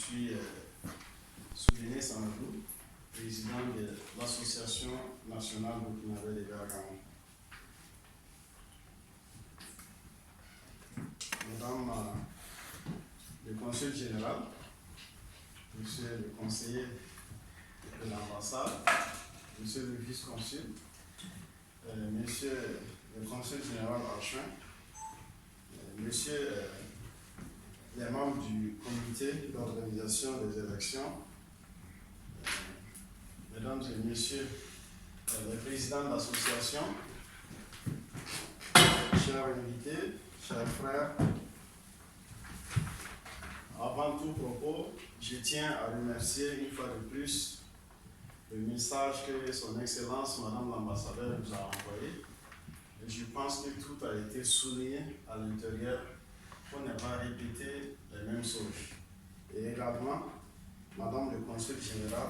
suis Souleymane Samadou, président de l'Association nationale burkinabé des Gargamel. Madame le consul général, monsieur le conseiller de l'ambassade, monsieur le vice-consul, monsieur le consul général Archin, monsieur les membres du comité d'organisation des élections, mesdames et messieurs les présidents de l'association, chers invités, chers frères, avant tout propos, je tiens à remercier une fois de plus le message que son Excellence Madame l'ambassadeur nous a envoyé. Et je pense que tout a été souligné à l'intérieur pour ne pas répéter les mêmes choses. Et également, Madame le consul général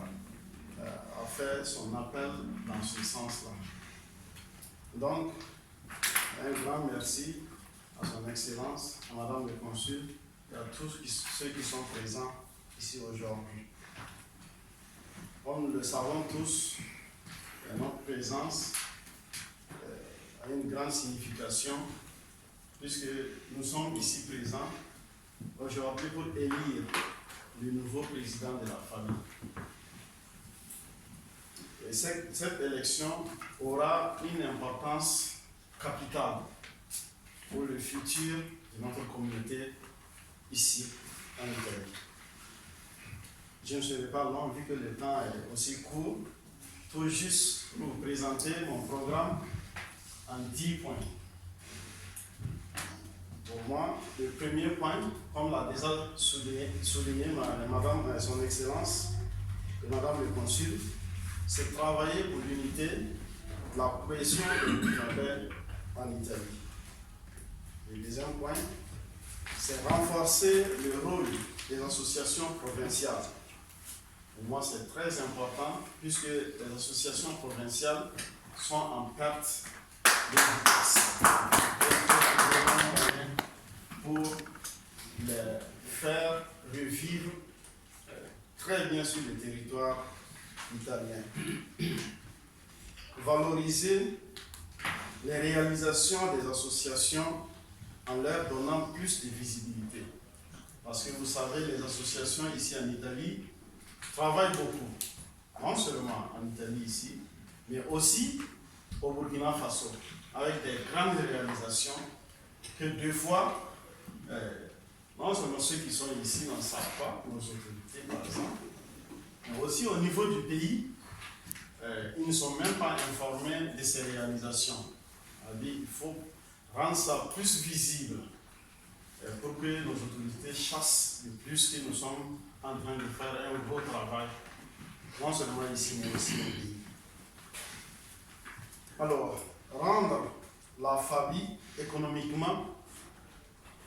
a fait son appel dans ce sens-là. Donc, un grand merci à son Excellence, à Madame le consul et à tous ceux qui sont présents ici aujourd'hui. Comme nous le savons tous, notre présence a une grande signification puisque nous sommes ici présents aujourd'hui pour élire le nouveau président de la famille. Et cette élection aura une importance capitale pour le futur de notre communauté ici en Italie. Je ne serai pas long vu que le temps est aussi court, tout juste pour vous présenter mon programme en 10 points. Pour moi, le premier point, comme l'a déjà souligné Madame son Excellence et Madame le Consul, c'est travailler pour l'unité, la cohésion de burkinabé en Italie. Le deuxième point, c'est renforcer le rôle des associations provinciales. Pour moi, c'est très important puisque les associations provinciales sont en perte de vitesse. Pour les faire revivre très bien sur le territoire italien. Valoriser les réalisations des associations en leur donnant plus de visibilité. Parce que vous savez, les associations ici en Italie travaillent beaucoup, non seulement en Italie ici, mais aussi au Burkina Faso, avec des grandes réalisations que deux fois, non seulement ceux qui sont ici n'en savent pas, nos autorités par exemple, mais aussi au niveau du pays, ils ne sont même pas informés de ces réalisations. Il faut rendre ça plus visible pour que nos autorités chassent le plus que nous sommes en train de faire un beau travail, non seulement ici, mais aussi au pays. Alors, rendre la famille économiquement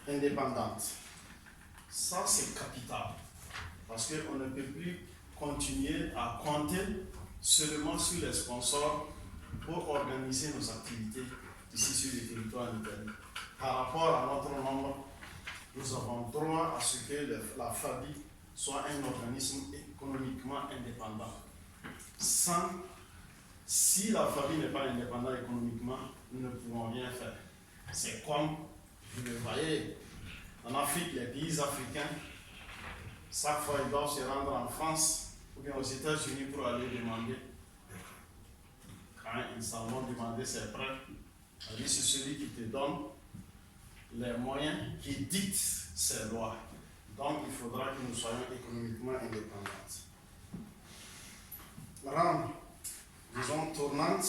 indépendante, ça c'est capital, parce qu'on ne peut plus continuer à compter seulement sur les sponsors pour organiser nos activités ici sur le territoire en Italie. Par rapport à notre nombre, nous avons droit à ce que la famille soit un organisme économiquement indépendant. Si la famille n'est pas indépendante économiquement, nous ne pouvons rien faire. C'est comme, vous le voyez, en Afrique, les pays africains, chaque fois ils doivent se rendre en France ou bien aux États-Unis pour aller demander. Quand ils s'en vont demander ses prêts, c'est celui qui te donne les moyens, qui dicte ses lois. Donc il faudra que nous soyons économiquement indépendants. Rendre, disons, tournante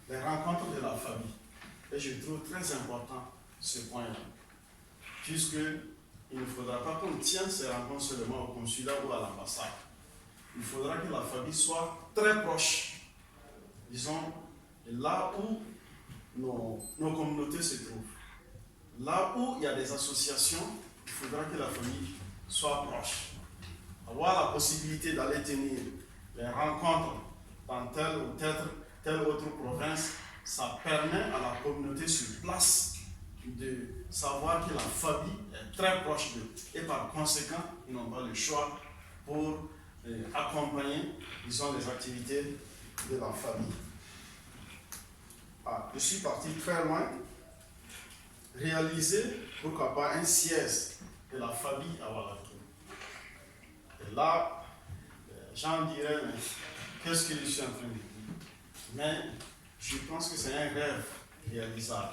les rencontres de la famille. Et je trouve très important ce point-là. Puisqu'il ne faudra pas qu'on tienne ces rencontres seulement au consulat ou à l'ambassade. Il faudra que la famille soit très proche. Disons, là où nos communautés se trouvent. Là où il y a des associations, il faudra que la famille soit proche. Avoir la possibilité d'aller tenir les rencontres dans telle ou telle autre province, ça permet à la communauté sur place de savoir que la famille est très proche d'eux. Et par conséquent, ils n'ont pas le choix pour accompagner, disons, les activités de la famille. Je suis parti très loin. Réaliser, pourquoi pas, un siège de la famille à Ouagadougou. Et là, j'en dirais, mais qu'est-ce que je suis en train de dire? Mais je pense que c'est un rêve réalisable.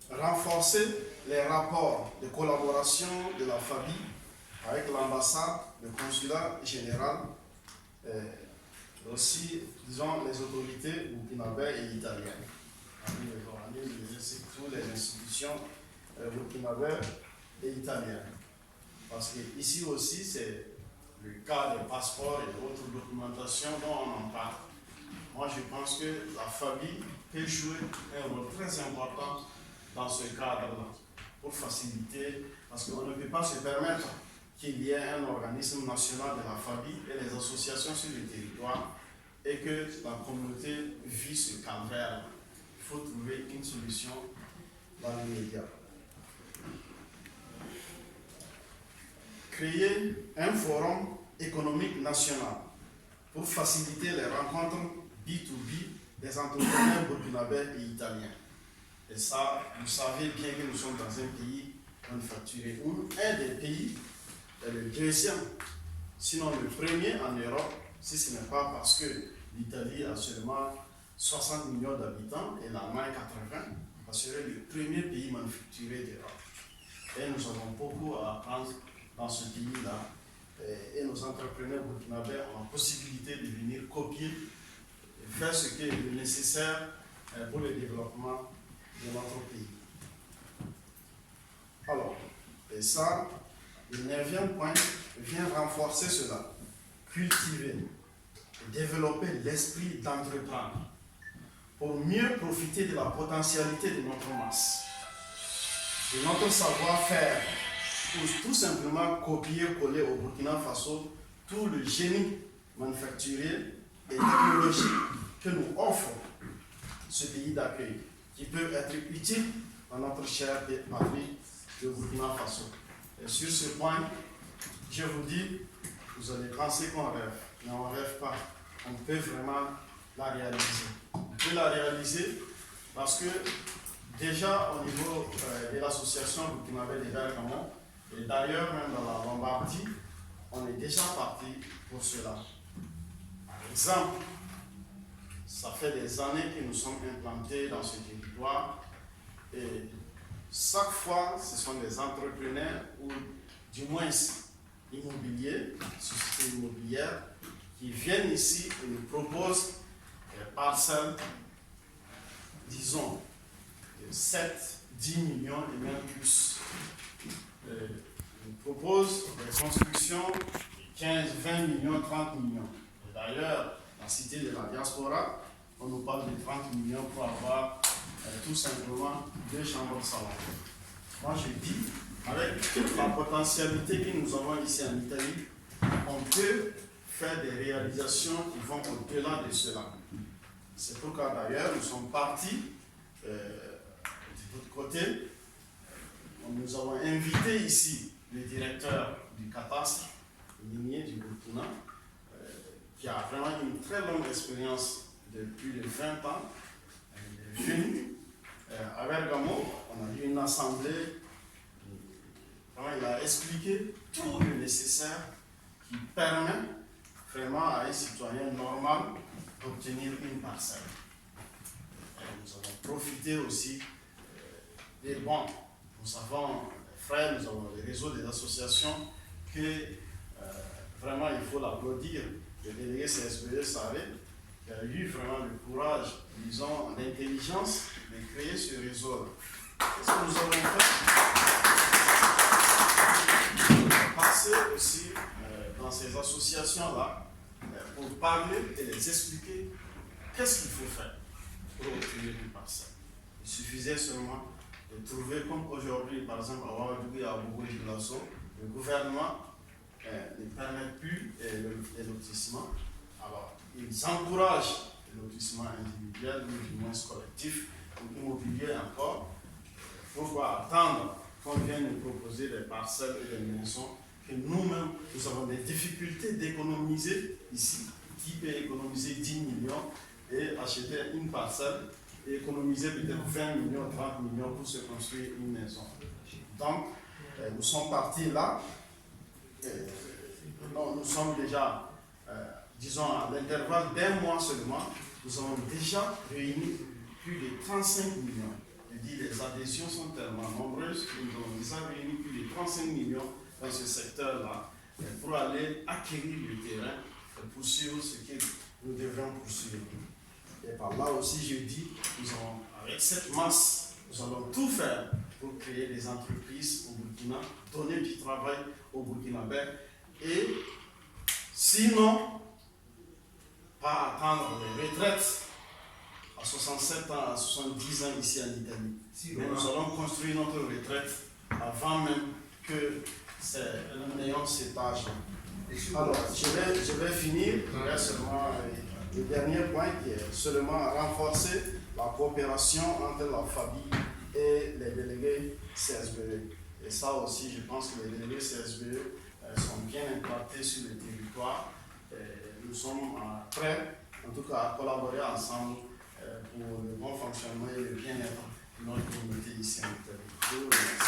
Renforcer les rapports de collaboration de la famille avec l'ambassade, le consulat général, aussi, disons, les autorités burkinabées et italiennes. C'est toutes les institutions burkinabées et italiennes. Parce que ici aussi, c'est le cas des passeports et d'autres documentations dont on en parle. Moi, je pense que la famille peut jouer un rôle très important dans ce cadre-là, pour faciliter, parce qu'on ne peut pas se permettre qu'il y ait un organisme national de la famille et les associations sur le territoire et que la communauté vit ce calvaire. Il faut trouver une solution dans l'immédiat. Créer un forum économique national pour faciliter les rencontres B2B des entrepreneurs burkinabés et italiens. Et ça, vous savez bien que nous sommes dans un pays manufacturier, ou un des pays, le deuxième, sinon le premier en Europe, si ce n'est pas parce que l'Italie a seulement 60 millions d'habitants et l'Allemagne 80, ça serait le premier pays manufacturier d'Europe. Et nous avons beaucoup à apprendre dans ce pays-là. Et nos entrepreneurs burkinabés ont la possibilité de venir copier et faire ce qui est nécessaire pour le développement de notre pays. Alors, et ça, le 9e point vient renforcer cela, cultiver et développer l'esprit d'entreprendre pour mieux profiter de la potentialité de notre masse, de notre savoir-faire, pour tout simplement copier-coller au Burkina Faso tout le génie manufacturier et technologique que nous offre ce pays d'accueil, qui peut être utile dans notre chère patrie de Burkina Faso. Et sur ce point, je vous dis, vous allez penser qu'on rêve, mais on ne rêve pas. On peut vraiment la réaliser. On peut la réaliser parce que déjà au niveau de l'association burkinabé des Bergamo, et d'ailleurs même dans la Lombardie, on est déjà parti pour cela. Par exemple, ça fait des années que nous sommes implantés dans ce territoire et chaque fois, ce sont des entrepreneurs ou du moins immobiliers, sociétés immobilières, qui viennent ici et nous proposent des parcelles, disons, de 7, 10 millions et même plus. Nous proposent des constructions de 15, 20 millions, 30 millions. Et d'ailleurs, la cité de la diaspora, on nous parle de 30 millions pour avoir tout simplement 2 chambres de salon. Moi je dis, avec toute la potentialité que nous avons ici en Italie, on peut faire des réalisations qui vont au-delà de cela. C'est pourquoi d'ailleurs nous sommes partis de l'autre côté. Nous avons invité ici le directeur du cadastre minier du Burkina, qui a vraiment une très longue expérience de plus de 20 ans. Il est venu à Bergamo, on a eu une assemblée, il a expliqué tout le nécessaire qui permet vraiment à un citoyen normal d'obtenir une parcelle. Nous avons profité aussi des banques. Nous avons des frères, nous avons les réseaux des associations que vraiment il faut l'applaudir. Le délégué CSPE savait qu'il a eu vraiment le courage, disons, l'intelligence de créer ce réseau. Qu'est-ce que nous avons fait? Passer aussi dans ces associations-là pour parler et les expliquer qu'est-ce qu'il faut faire pour obtenir une parcelle. Il suffisait seulement de trouver, comme aujourd'hui, par exemple, à Ouagadougou et à Bobo-Dioulasso, le gouvernement ne permet plus les lotissements. Alors, ils encouragent le lotissement individuel ou du moins collectif, immobilier encore. Pourquoi attendre qu'on vienne nous proposer des parcelles et des maisons que nous-mêmes, nous avons des difficultés d'économiser ici, qui peut économiser 10 millions et acheter une parcelle et économiser peut-être 20 millions, 30 millions pour se construire une maison. Donc, nous sommes partis là. Nous sommes déjà, disons, à l'intervalle d'un mois seulement, nous avons déjà réuni plus de 35 millions. Je dis, les adhésions sont tellement nombreuses que nous avons déjà réuni plus de 35 millions dans ce secteur-là pour aller acquérir le terrain et poursuivre ce que nous devrons poursuivre. Et par là aussi, je dis, nous avons, avec cette masse, nous allons tout faire pour créer des entreprises au Burkina, donner du travail aux Burkinabés et sinon, pas attendre les retraites à 67 ans, à 70 ans ici en Italie. Mais nous allons construire notre retraite avant même que nous n'ayons cet âge. Alors, je vais finir. Il y a seulement le dernier point qui est seulement renforcer la coopération entre la famille et les délégués CSBE. Et ça aussi, je pense que les délégués CSBE sont bien implantés sur le territoire. Nous sommes prêts, en tout cas, à collaborer ensemble pour le bon fonctionnement et le bien-être de notre communauté ici en Italie.